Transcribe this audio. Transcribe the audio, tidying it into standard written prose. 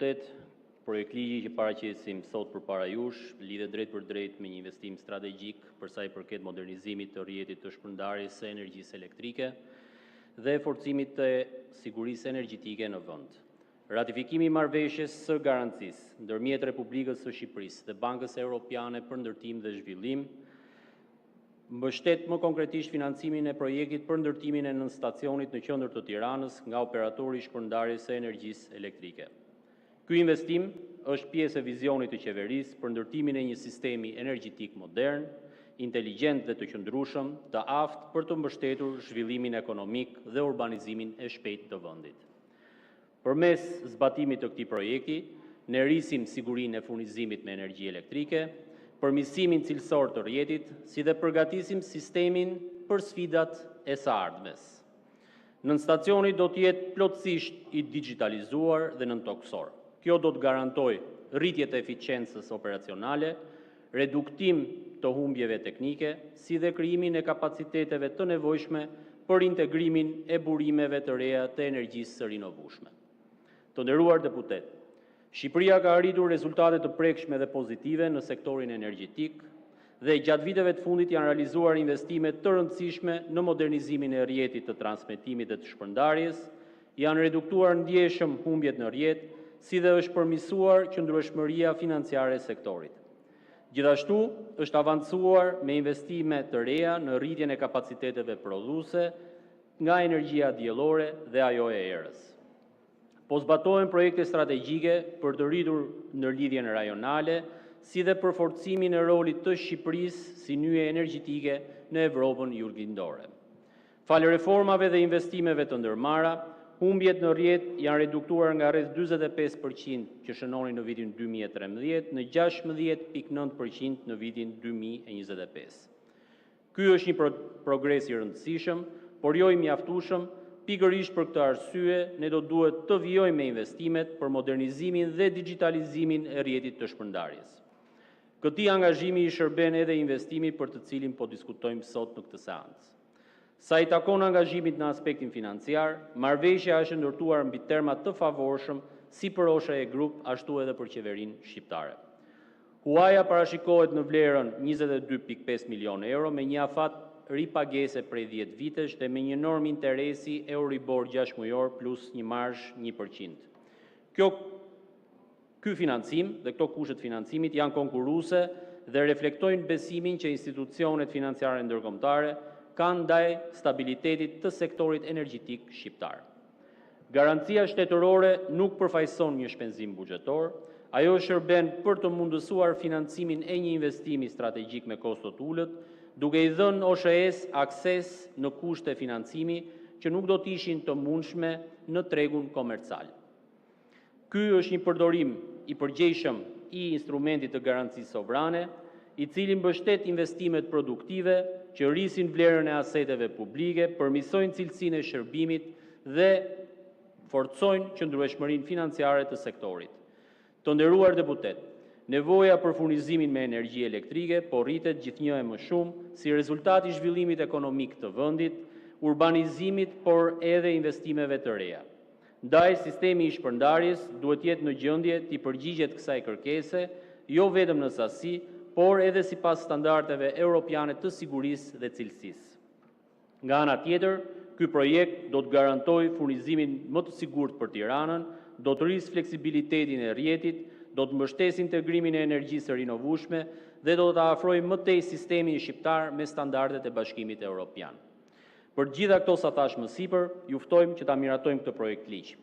deputet, projekt ligji që paraqesim sot përpara jush lidhet drejt për drejt me një investim strategjik për sa i përket modernizimit të rrjetit të shpërndarjes së energjisë elektrike dhe forcimit të sigurisë energjetike në vend. Ratifikimi i marrëveshjes së garancisë ndërmjet Republikës së Shqipërisë dhe Bankës Evropiane për Ndërtim dhe Zhvillim mbështet më konkretisht financimin e projektit për ndërtimin e nënstacionit në qendër të Tiranës nga operatori i shpërndarjes së energjisë elektrike. Ky investim është pjesë e vizionit të qeverisë për ndërtimin e një sistemi energjetik modern, inteligjent dhe të qëndrueshëm, të aftë për të mbështetur zhvillimin ekonomik dhe urbanizimin e shpejtë të vendit. Përmes zbatimit të këtij projekti, ne rrisim sigurinë e furnizimit me energji elektrike, përmirësimin cilësor të rrjetit, si dhe përgatisim sistemin për sfidat e së ardhmes. Nënstacioni do të jetë plotësisht i digitalizuar dhe nëntoksor. Kjo do të garantojë rritje të eficiencës operacionale, reduktim të humbjeve teknike, si dhe krijimin e kapaciteteve të nevojshme për integrimin e burimeve të reja të energjisë së rinovueshme. Të nderuar deputet, Shqipëria ka arritur rezultate të prekshme dhe pozitive në sektorin energjetik dhe gjatë viteve të fundit janë realizuar investime të rëndësishme në modernizimin e rrjetit të transmetimit dhe të shpërndarjes, janë reduktuar ndjeshëm humbjet në rrjet, si dhe është përmirësuar qëndrueshmëria financiare e sektorit. Gjithashtu, është avancuar me investime të reja në rritjen e kapaciteteve prodhuese nga energjia diellore dhe ajo e erës. Po zbatohen projekte strategjike për të rritur ndërlidhjen rajonale, si dhe për forcimin e rolit të Shqipërisë si nyje energjetike në Evropën juglindore. Falë reformave dhe investimeve të ndërmarra, humbjet në rrjet janë reduktuar nga rreth 45% që shënonin në vitin 2013 në 16.9% në vitin 2025. Ky është një progres i rëndësishëm, por jo i mjaftueshëm. Pikërisht për këtë arsye, ne do duhet të vijojmë me investimet për modernizimin dhe digitalizimin e rrjetit të shpërndarjes. Këtij angazhimi i shërben edhe investimi për të cilin po diskutojmë sot në këtë seancë. Sa i takon angazhimit në aspektin financiar, marrëveshja është ndërtuar mbi terma të favorshëm si për OSHE Group, ashtu edhe për qeverinë shqiptare. Huaja parashikohet në vlerën 22.5 milion euro me një afat ripagese prej 10 vitesh dhe me një normë interesi Euribor 6 mujor plus një marzh 1%. Ky financim dhe këto kushtet financimit janë konkurruese dhe reflektojnë besimin që institucionet financiare ndërkombëtare kanë ndaj stabilitetit të sektorit energjetik shqiptar. Garancia shtetërore nuk përfaqëson një shpenzim buxhetor, ajo shërben për të mundësuar financimin e një investimi strategjik me kosto të ulët, duke i dhënë OSHE-s akses në kushte financimi që nuk do të ishin të mundshme në tregun komercial. Ky është një përdorim i përgjegjshëm i instrumentit të garancisë sovrane, i cili mbështet investimet produktive që rrisin vlerën e aseteve publike, përmirësojnë cilësinë e shërbimit dhe forcojnë qëndrueshmërinë financiare të sektorit. Të nderuar deputet, nevoja për furnizimin me energji elektrike po rritet gjithnjë e më shumë si rezultat i zhvillimit ekonomik të vendit, urbanizimit, por edhe investimeve të reja. Ndaj, sistemi i shpërndarjes duhet jetë në gjendje të përgjigjet kësaj kërkese, jo vetëm në sasi, por edhe sipas standardeve europiane të sigurisë dhe cilësisë. Nga ana tjetër, ky projekt do të garantojë furnizimin më të sigurt për Tiranën, do të rrisë fleksibilitetin e rrjetit, do të mbështesë integrimin e energjisë së rinovueshme dhe do të afrojë më tej sistemin shqiptar me standardet e Bashkimit Evropian. Për gjitha këto sa thash më sipër, ju ftojmë që ta miratojmë këtë projekt ligj.